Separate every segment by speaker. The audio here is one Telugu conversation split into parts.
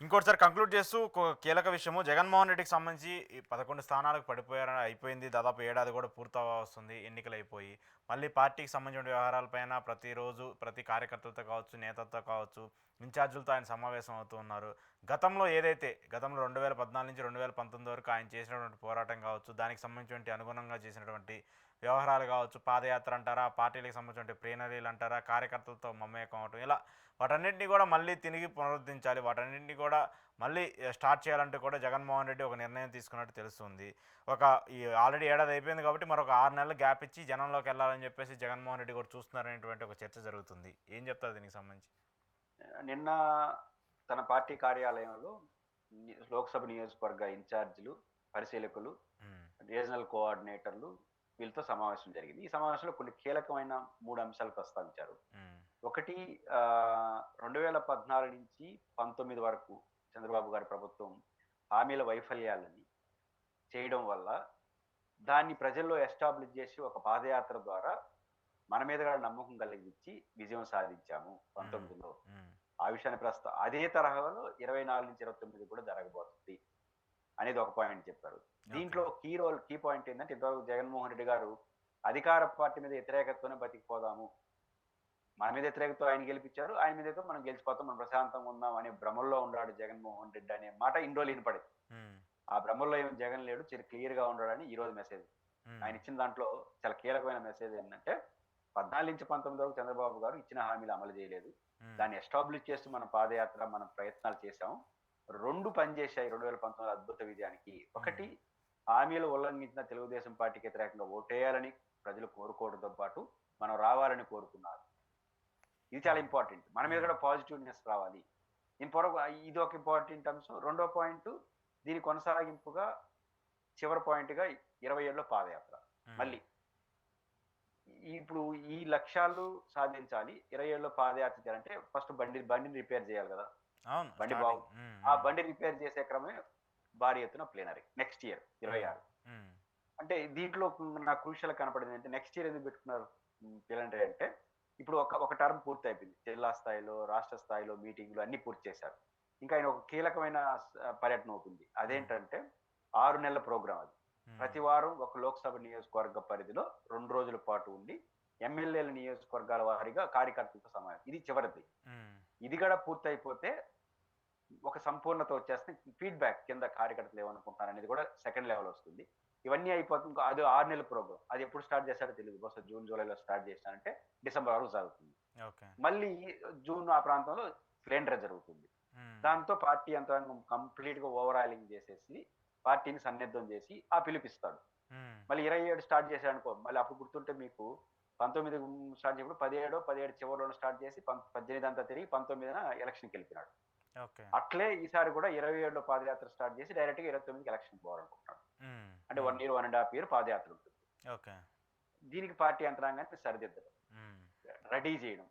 Speaker 1: ఇంకోటిసారి కంక్లూడ్ చేస్తూ కీలక విషయము జగన్మోహన్ రెడ్డికి సంబంధించి ఈ 11 స్థానాలకు పడిపోయారని అయిపోయింది. దాదాపు ఏడాది కూడా పూర్తవస్తుంది ఎన్నికలు అయిపోయి. మళ్ళీ పార్టీకి సంబంధించిన వ్యవహారాలపైన ప్రతిరోజు ప్రతి కార్యకర్తలతో కావచ్చు, నేతలతో కావచ్చు, ఇన్ఛార్జీలతో ఆయన సమావేశం అవుతూ ఉన్నారు. గతంలో ఏదైతే గతంలో 2014 నుంచి 2019 వరకు ఆయన చేసినటువంటి పోరాటం కావచ్చు, దానికి సంబంధించినటువంటి అనుగుణంగా చేసినటువంటి వ్యవహారాలు కావచ్చు, పాదయాత్ర అంటారా, పార్టీలకు సంబంధించినటువంటి ప్లీనరీలు అంటారా, కార్యకర్తలతో మమేకం అవటం ఇలా వాటన్నిటిని కూడా మళ్ళీ తిరిగి పునరుద్ధరించాలి. వాటన్నిటిని కూడా మళ్ళీ స్టార్ట్ చేయాలంటే కూడా జగన్మోహన్ రెడ్డి ఒక నిర్ణయం తీసుకున్నట్టు తెలుస్తుంది. ఒక ఈ ఆల్రెడీ ఏడాది అయిపోయింది కాబట్టి మరొక 6 నెలలు గ్యాప్ ఇచ్చి జనంలోకి వెళ్ళాలని చెప్పేసి జగన్మోహన్ రెడ్డి కూడా చూస్తున్నారనేటువంటి ఒక చర్చ జరుగుతుంది. ఏం చెప్తారు దీనికి సంబంధించి?
Speaker 2: నిన్న తన పార్టీ కార్యాలయంలో లోక్సభ నియోజకవర్గ ఇన్ఛార్జీలు, పరిశీలకులు,
Speaker 1: హ్మ్.
Speaker 2: రీజనల్ కోఆర్డినేటర్లు వీళ్ళతో సమావేశం జరిగింది. ఈ సమావేశంలో కొన్ని కీలకమైన 3 అంశాలు ప్రస్తావించారు.
Speaker 1: హ్మ్.
Speaker 2: ఒకటి 2014 నుంచి 19 వరకు చంద్రబాబు గారి ప్రభుత్వం హామీల వైఫల్యాలని చేయడం వల్ల దాన్ని ప్రజల్లో ఎస్టాబ్లిష్ చేసి ఒక పాదయాత్ర ద్వారా మన మీద కూడా నమ్మకం కలిగించి విజయం సాధించాము
Speaker 1: హ్మ్.
Speaker 2: 19లో.
Speaker 1: హ్మ్.
Speaker 2: ఆ విషయాన్ని అదే తరహాలో 24 నుంచి 29 కూడా జరగబోతుంది అనేది ఒక పాయింట్ చెప్పారు.
Speaker 1: ఓకే.
Speaker 2: దీంట్లో కీ పాయింట్ ఏంటంటే ఇంతవరకు జగన్మోహన్ రెడ్డి గారు అధికార పార్టీ మీద వ్యతిరేకతతోనే బతికిపోదాము. మన మీద వ్యతిరేకతతో ఆయన గెలిపించారు. ఆయన మీద అయితే మనం గెలిచిపోతాం. మనం ప్రశాంతంగా ఉందాం అనే భ్రమల్లో ఉన్నాడు జగన్మోహన్ రెడ్డి అనే మాట ఇన్ని రోజులు వినపడేది.
Speaker 1: హ్మ్.
Speaker 2: ఆ భ్రమల్లో ఏమి జగన్ లేడు. చాలా క్లియర్‌గా ఉన్నాడని ఈరోజు మెసేజ్.
Speaker 1: హ్మ్.
Speaker 2: ఆయన ఇచ్చిన దాంట్లో చాలా కీలకమైన మెసేజ్ ఏంటంటే 14 నుంచి 19 వరకు చంద్రబాబు గారు ఇచ్చిన హామీలు అమలు చేయలేదు.
Speaker 1: హ్మ్.
Speaker 2: దాన్ని ఎస్టాబ్లిష్ చేస్తూ మన పాదయాత్ర, మనం ప్రయత్నాలు చేశాం. 2 పనిచేశాయి 2019 అద్భుత విజయానికి.
Speaker 1: హ్మ్.
Speaker 2: ఒకటి హామీలు ఉల్లంఘించిన తెలుగుదేశం పార్టీకి వ్యతిరేకంగా ఓటేయాలని ప్రజలు కోరుకోవడంతో పాటు మనం రావాలని కోరుకున్నారు. ఇది చాలా
Speaker 1: అవును.
Speaker 2: ఇంపార్టెంట్. మన మీద
Speaker 1: హ్మ్.
Speaker 2: కూడా పాజిటివ్‌నెస్ రావాలి. ఇదొక ఇంపార్టెంట్ అంశం. రెండో పాయింట్ దీని కొనసాగింపుగా చివరి పాయింట్‌గా 27లో పాదయాత్ర.
Speaker 1: హ్మ్.
Speaker 2: మళ్ళీ ఇప్పుడు ఈ లక్ష్యాలు సాధించాలి. 27లో పాదయాత్ర చేయాలంటే ఫస్ట్ బండిని రిపేర్ చేయాలి గదా!
Speaker 1: అవును.
Speaker 2: బండి బాగు
Speaker 1: స్టార్టింగ్. హ్మ్.
Speaker 2: ఆ
Speaker 1: హ్మ్.
Speaker 2: బండి రిపేర్ చేసే క్రమమే భారీ ఎత్తున ప్లీనరీ. నెక్స్ట్ ఇయర్
Speaker 1: హ్మ్.
Speaker 2: 26.
Speaker 1: హ్మ్.
Speaker 2: అంటే దీంట్లో నాకు క్రూషియల్ కనపడింది అంటే నెక్స్ట్ ఇయర్ ఎందుకు పెట్టుకున్నారు ప్లీనరీ అంటే ఇప్పుడు ఒక టర్మ్ పూర్తయిపోయింది. జిల్లా స్థాయిలో, రాష్ట్ర స్థాయిలో మీటింగ్‌లు అన్నీ పూర్తి చేశారు. ఇంకా ఆయన ఒక కీలకమైన పర్యటన అవుతుంది.
Speaker 1: హ్మ్.
Speaker 2: అదేంటంటే 6 నెలల ప్రోగ్రామ్ అది.
Speaker 1: హ్మ్.
Speaker 2: ప్రతి వారం ఒక లోక్‌సభ నియోజకవర్గ పరిధిలో 2 రోజుల పాటు ఉండి ఎమ్మెల్యేల నియోజకవర్గాల వారీగా కార్యకర్తలతో సమావేశం. ఇది చివరిది.
Speaker 1: హ్మ్.
Speaker 2: ఇది కూడా పూర్తయిపోతే ఒక సంపూర్ణత వచ్చేస్తే ఫీడ్‌బ్యాక్ కింద కార్యకర్తలు ఏమనుకుంటున్నారనేది కూడా సెకండ్ లెవెల్ వస్తుంది. ఇవన్నీ అయిపోతే ఇంకో అది 6 నెలల ప్రోగ్రామ్. అది ఎప్పుడు స్టార్ట్ చేస్తారో తెలీదు. బహుశా జూన్, జూలైలో స్టార్ట్ చేసినారంటే డిసెంబర్ వరకు సాగుతుంది.
Speaker 1: ఓకే.
Speaker 2: మళ్ళీ జూన్ ఆ ప్రాంతంలో ప్లేనరీ జరుగుతుంది.
Speaker 1: హ్మ్.
Speaker 2: దాంతో పార్టీ యంత్రాంగం కంప్లీట్‌గా ఓవరాలింగ్ చేసేసి, పార్టీని సన్నద్ధం చేసి పిలిపిస్తాడు.
Speaker 1: హ్మ్.
Speaker 2: మళ్ళీ 27 స్టార్ట్ చేశాడనుకో, మళ్ళీ అప్పుడు గుర్తుంటే మీకు 19 స్టార్ట్ చేసినప్పుడు 17 చివరిలోనే స్టార్ట్ చేసి 18 అంతా తిరిగి 19న ఎలక్షన్‌కెళ్ళిపోయినాడు.
Speaker 1: ఓకే.
Speaker 2: అట్లే ఈసారి కూడా 27లో పాదయాత్ర స్టార్ట్ చేసి డైరెక్ట్‌గా 29కి ఎలక్షన్‌కి పోవాలనుకుంటున్నాడు.
Speaker 1: హ్మ్.
Speaker 2: అంటే
Speaker 1: హ్మ్.
Speaker 2: 1 ఇయర్, 1 ½ ఇయర్ పాదయాత్ర ఉంటుంది.
Speaker 1: ఓకే.
Speaker 2: దీనికి పార్టీ యంత్రాంగాన్ని సరిదిద్దడం,
Speaker 1: హ్మ్.
Speaker 2: రెడీ చేయడం.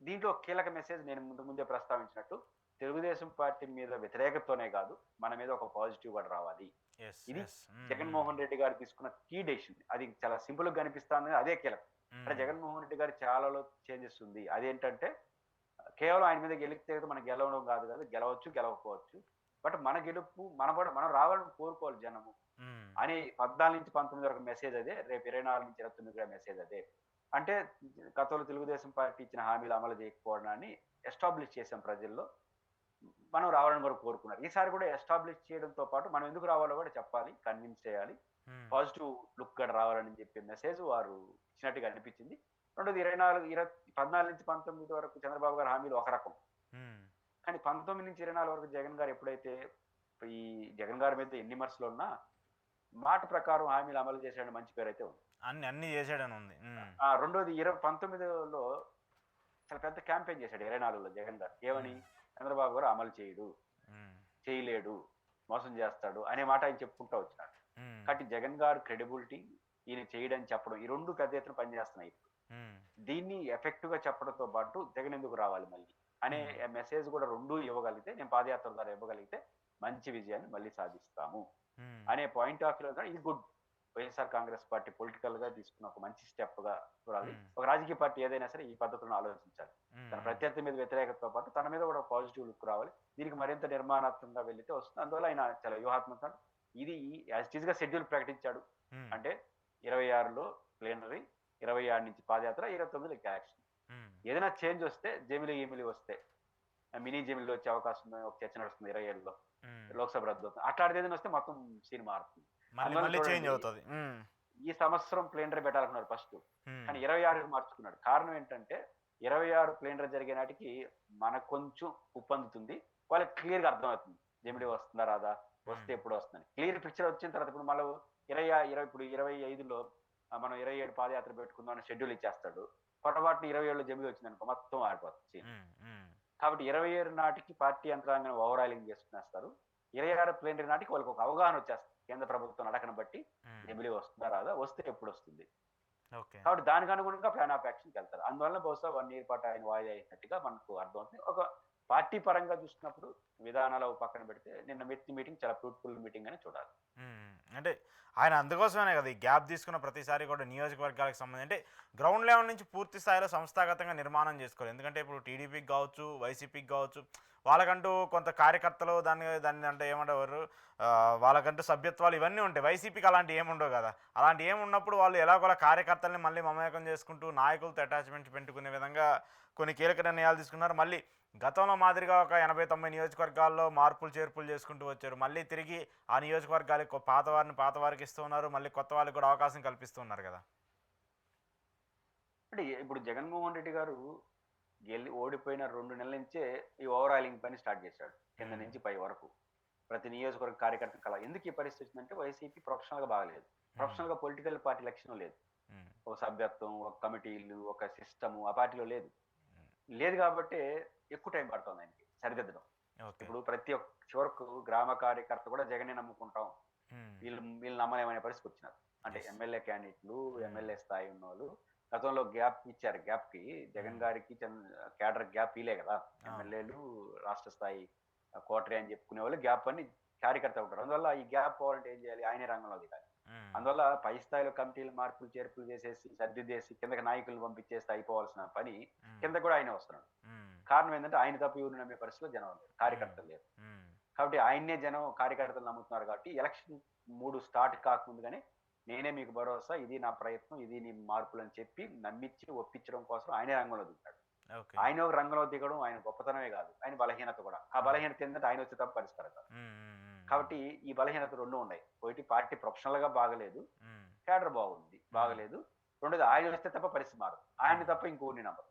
Speaker 2: దీంట్లో ఒక కీలక మెసేజ్ నేను ముందే ప్రస్తావించినట్టు, తెలుగుదేశం పార్టీ మీద వ్యతిరేకతతోనే కాదు, మన మీద ఒక పాజిటివ్ కూడా రావాలి.
Speaker 1: యెస్.
Speaker 2: ఇది
Speaker 1: యెస్. హ్మ్. హ్మ్.
Speaker 2: జగన్మోహన్ రెడ్డి గారు తీసుకున్న కీ డెసిషన్. అది చాలా సింపుల్‌గా కనిపిస్తాంది. అదే కీలకం. అంటే
Speaker 1: హ్మ్.
Speaker 2: జగన్మోహన్ రెడ్డి గారి చాలాలో చేంజెస్ ఉంది. అదేంటంటే కేవలం ఆయన మీద గెలిస్తే మనం గెలవడం కాదు కదా! గెలవచ్చు, గెలవకపోవచ్చు. బట్ మన గెలుపు మనం రావాలని కోరుకోవాలి జనము.
Speaker 1: హ్మ్.
Speaker 2: అని 14-19 వరకు మెసేజ్ అదే. రేపు 24-29 కూడా మెసేజ్ అదే. అంటే గతంలో తెలుగుదేశం పార్టీ ఇచ్చిన హామీలు అమలు చేయకపోవడాన్ని ఎస్టాబ్లిష్ చేసాం ప్రజల్లో. మనం రావాలని కూడా కోరుకున్నారు. ఈసారి కూడా ఎస్టాబ్లిష్ చేయడంతో పాటు మనం ఎందుకు రావాలో కూడా చెప్పాలి. కన్విన్స్ చేయాలి.
Speaker 1: హ్మ్.
Speaker 2: పాజిటివ్ లుక్ కూడా రావాలని చెప్పే మెసేజ్ వారు ఇచ్చినట్టుగా అనిపించింది. రెండోది 14-19 వరకు చంద్రబాబు గారి హామీలు ఒక రకం.
Speaker 1: హ్మ్.
Speaker 2: కానీ 19-24 వరకు జగన్ గారు ఎప్పుడైతే ఈ జగన్ గారి మీద ఎన్ని విమర్శలున్నా మాట ప్రకారం హామీలు అమలు చేశాడని మంచి పేరైతే ఉంది.
Speaker 1: అన్నీ చేసాడని ఉంది. హ్మ్.
Speaker 2: రెండోది 19లో చాలా పెద్ద క్యాంపెయిన్ చేశాడు 24లో జగన్ గారు. ఏమని?
Speaker 1: హ్మ్.
Speaker 2: చంద్రబాబు గారు అమలు చేయడు,
Speaker 1: హ్మ్.
Speaker 2: చేయలేడు, మోసం చేస్తాడు అనే మాట ఆయన చెప్పుకుంటూ వచ్చినాడు.
Speaker 1: హ్మ్.
Speaker 2: కాబట్టి జగన్ గారు క్రెడిబిలిటీ, ఈయన చేయడని చెప్పడం ఈ 2 పెద్ద ఎత్తున పనిచేస్తున్నాయి ఇప్పుడు.
Speaker 1: హ్మ్.
Speaker 2: దీన్ని ఎఫెక్టివ్‌గా చెప్పడంతో పాటు జగన్ ఎందుకు రావాలి మళ్ళీ అనే
Speaker 1: హ్మ్.
Speaker 2: మెసేజ్ కూడా 2 ఇవ్వగలిగితే నేను పాదయాత్ర ద్వారా ఇవ్వగలిగితే మంచి విజయాన్ని మళ్ళీ సాధిస్తాము
Speaker 1: హ్మ్.
Speaker 2: అనే పాయింట్ ఆఫ్ వ్యూలో ఇది good. YSR Congress party political గా తీసుకున్న ఒక మంచి స్టెప్ గా చూడాలి.
Speaker 1: హ్మ్.
Speaker 2: ఒక రాజకీయ పార్టీ ఏదైనా సరే ఈ పద్ధతులను ఆలోచించాలి.
Speaker 1: హ్మ్.
Speaker 2: తన
Speaker 1: హ్మ్.
Speaker 2: ప్రత్యర్థి మీద వ్యతిరేకతతో పాటు తన మీద కూడా పాజిటివ్ లుక్ రావాలి. దీనికి మరింత నిర్మాణాత్మకంగా వెళ్లితే వస్తుంది. అందువల్ల ఆయన చాలా వ్యూహాత్మకంగా ఇది యాజ్ ఇట్ ఈస్ గా షెడ్యూల్ ప్రకటించాడు.
Speaker 1: హ్మ్.
Speaker 2: అంటే 26లో ప్లీనరీ, 26 నుంచి పాదయాత్ర, 29లో యాక్షన్.
Speaker 1: హ్మ్.
Speaker 2: ఏదైనా చేంజ్ వస్తే జమిలీ, గిమిలీ వస్తే మినీ జమిలీలో వచ్చే అవకాశం ఉంది. ఒక చర్చ నడుస్తుంది 27లో.
Speaker 1: హ్మ్.
Speaker 2: లోక్సభ రద్దు అవుతుంది. అట్లాంటిది ఏదైనా వస్తే మొత్తం సీన్ మారుతుంది.
Speaker 1: మళ్ళీ
Speaker 2: అందువల్ల
Speaker 1: మళ్ళీ చేంజ్
Speaker 2: చూడండి
Speaker 1: అవుతది. హ్మ్.
Speaker 2: ఈ సంవత్సరం ప్లీనరీ పెట్టాలనుకున్నారు ఫస్ట్.
Speaker 1: హ్మ్.
Speaker 2: కానీ 26కి మార్చుకున్నాడు. కారణం ఏంటంటే 26 ప్లీనరీ జరిగే నాటికి మనకు కొంచెం ఉప్పందుతుంది. వాళ్ళకి క్లియర్‌గా అర్థమవుతుంది. జమిలీ
Speaker 1: హ్మ్.
Speaker 2: వస్తుందా? రాదా? వస్తే
Speaker 1: హ్మ్.
Speaker 2: ఎప్పుడు వస్తుందని. క్లియర్ పిక్చర్ వచ్చిన తర్వాత ఇప్పుడు మళ్ళా 25లో మనం 27 పాదయాత్ర పెట్టుకుందాం అని షెడ్యూల్ ఇచ్చేస్తాడు. పొరపాటున 27లో జమిలీ వచ్చిందనుకో మొత్తం మారిపోతుంది సీన్.
Speaker 1: హ్మ్. హ్మ్.
Speaker 2: కాబట్టి 27 నాటికి పార్టీ యంత్రాంగం ఓవరాలింగ్ చేసుకునేస్తారు. 26 ప్లీనరీ నాటికి వాళ్ళకి ఒక అవగాహన వచ్చేస్తుంది. కేంద్ర ప్రభుత్వం నడకన బట్టి
Speaker 1: హ్మ్.
Speaker 2: జమిలీ వస్తుందా? రాదా? వస్తే ఎప్పుడొస్తుంది?
Speaker 1: ఓకే.
Speaker 2: కాబట్టి దానికి అనుగుణంగా ప్లాన్ ఆఫ్ యాక్షన్‌కెళ్తారు. అందువల్ల బహుశా 1 ఇయర్ పాటు ఆయన వాయిదా వేసినట్టుగా మనకు అర్థమవుతుంది. ఒక పార్టీ పరంగా చూసినప్పుడు విధానాలు ఓ పక్కన పెడితే నిన్న మీటింగ్ చాలా ఫ్రూట్‌ఫుల్ మీటింగ్ అని చూడాలి.
Speaker 1: హ్మ్. అంటే ఆయన అందుకోసమనే కదా! ఈ గ్యాప్ తీసుకున్న ప్రతిసారి కూడా నియోజకవర్గాలకు సంబంధించి అంటే గ్రౌండ్ లెవెల్ నుంచి పూర్తి స్థాయిలో సంస్థాగతంగా నిర్మాణం చేసుకోవాలి. ఎందుకంటే ఇప్పుడు టీడీపీకి కావచ్చు, వైసీపీకి కావచ్చు, వాళ్ళకంటూ కొంత కార్యకర్తలు దాన్ని దాన్ని అంటే ఏమంటారు వాళ్ళకంటూ సభ్యత్వాలు ఇవన్నీ ఉంటాయి. వైసీపీకి అలాంటివి ఏమి ఉండవు కదా! అలాంటివి ఏమి ఉన్నప్పుడు వాళ్ళు ఎలాగోలా కార్యకర్తల్ని మళ్ళీ మమేకం చేసుకుంటూ నాయకులతో అటాచ్‌మెంట్ పెట్టుకునే విధంగా కొన్ని కీలక నిర్ణయాలు తీసుకున్నారు. మళ్ళీ గతంలో మాదిరిగా ఒక 80, 90 నియోజకవర్గాల్లో మార్పులు, చేర్పులు చేసుకుంటూ వచ్చారు. మళ్ళీ తిరిగి ఆ నియోజకవర్గాలకు పాత వారిని పాత వారికి ఇస్తూ ఉన్నారు. మళ్ళీ కొత్త వాళ్ళకి కూడా అవకాశం కల్పిస్తూ ఉన్నారు కదా!
Speaker 2: అంటే ఇప్పుడు జగన్మోహన్ రెడ్డి గారు ఓడిపోయిన 2 నెలల నుంచే ఈ ఓవరాలింగ్ పని స్టార్ట్ చేశాడు. కింద
Speaker 1: హ్మ్.
Speaker 2: నుంచి పై వరకు. ప్రతి నియోజకవర్గ కార్యకర్త ఎందుకు ఈ పరిస్థితి వచ్చిందంటే వైసీపీ ప్రొఫెషనల్‌గా బాగాలేదు.
Speaker 1: హ్మ్.
Speaker 2: ప్రొఫెషనల్‌గా పొలిటికల్ పార్టీ లక్షణం లేదు.
Speaker 1: హ్మ్.
Speaker 2: ఒక సభ్యత్వం, ఒక కమిటీలు, ఒక సిస్టము ఆ పార్టీలో లేదు.
Speaker 1: హ్మ్.
Speaker 2: లేదు గాబట్టే ఎక్కువ టైం పడుతోంది ఆయనకి సరిదిద్దడం.
Speaker 1: ఓకే.
Speaker 2: ఇప్పుడు ప్రతి చివరకు గ్రామ కార్యకర్త కూడా జగన్‌నే నమ్ముకుంటాం.
Speaker 1: హ్మ్.
Speaker 2: వీళ్ళు నమ్మలేమనే పరిస్థితికొచ్చినారు. అంటే
Speaker 1: యెస్.
Speaker 2: ఎమ్మెల్యే క్యాండిడేట్‌లు,
Speaker 1: హ్మ్.
Speaker 2: ఎమ్మెల్యే స్థాయి ఉన్నోళ్ళు గతంలో గ్యాప్ ఇచ్చారు. గ్యాప్‌కి జగన్
Speaker 1: హ్మ్.
Speaker 2: గారికి క్యాడర్ గ్యాప్ ఇయలే గదా!
Speaker 1: అవును.
Speaker 2: ఎమ్మెల్యేలు రాష్ట్ర స్థాయి కోటరీ అని చెప్పుకునేవాళ్ళు గ్యాప్ అని కార్యకర్త ఉంటారు. అందువల్ల ఈ గ్యాప్ పోవాలంటే ఏం చేయాలి? ఆయనే రంగంలో దిగాలి.
Speaker 1: హ్మ్.
Speaker 2: అందువల్ల పై స్థాయిలో కమిటీలు మార్పులు, చేర్పులు చేసేసి, సర్దిద్దేసి కిందకి నాయకులను పంపించేస్తే అయిపోవాల్సిన పని
Speaker 1: హ్మ్.
Speaker 2: కిందకి కూడా ఆయనే వస్తున్నాడు.
Speaker 1: హ్మ్.
Speaker 2: కారణం ఏందంటే ఆయన తప్ప ఎవరిని నమ్మే పరిస్థితిలో జనం లేరు.
Speaker 1: హ్మ్.
Speaker 2: కార్యకర్తలు లేరు.
Speaker 1: హ్మ్.
Speaker 2: కాబట్టి ఆయన్నే జనం కార్యకర్తలు నమ్ముతున్నారు కాబట్టి ఎలక్షన్ 3 స్టార్ట్ కాకముందుగానే నేనే మీకు భరోసా, ఇది నా ప్రయత్నం, ఇది నీ మార్పులని చెప్పి నమ్మిచ్చి, ఒప్పించడం కోసం ఆయనే రంగంలో దిగుతాడు.
Speaker 1: ఓకే.
Speaker 2: ఆయన ఒక రంగంలో దిగడం ఆయన గొప్పతనమే కాదు. ఆయన బలహీనత కూడా. ఆ
Speaker 1: హ్మ్.
Speaker 2: బలహీనత ఏంటంటే ఆయన వచ్చే తప్ప పరిష్కారం కాదు.
Speaker 1: హ్మ్. హ్మ్. హ్మ్. హ్మ్.
Speaker 2: కాబట్టి ఈ బలహీనత 2 ఉన్నాయి. ఒకటి పార్టీ ప్రొఫెషనల్‌గా బాగలేదు.
Speaker 1: హ్మ్.
Speaker 2: క్యాడర్ బాగుంది.
Speaker 1: హ్మ్.
Speaker 2: బాగలేదు. రెండోది ఆయన వస్తే తప్ప పరిస్థితి మారదు. ఆయన్ని
Speaker 1: హ్మ్.
Speaker 2: తప్ప ఇంకొకరిని నమ్మరు.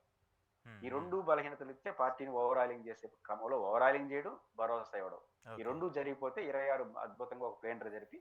Speaker 1: హ్మ్.
Speaker 2: ఈ
Speaker 1: హ్మ్.
Speaker 2: 2 బలహీనతలిస్తే పార్టీని ఓవరాలింగ్ చేసే క్రమంలో ఓవరాలింగ్ చేయడం, భరోసా ఇవ్వడం. ఈ
Speaker 1: ఓకే.
Speaker 2: 2 జరిగిపోతే 26 అద్భుతంగా ఒక ప్లేనరీ జరిపి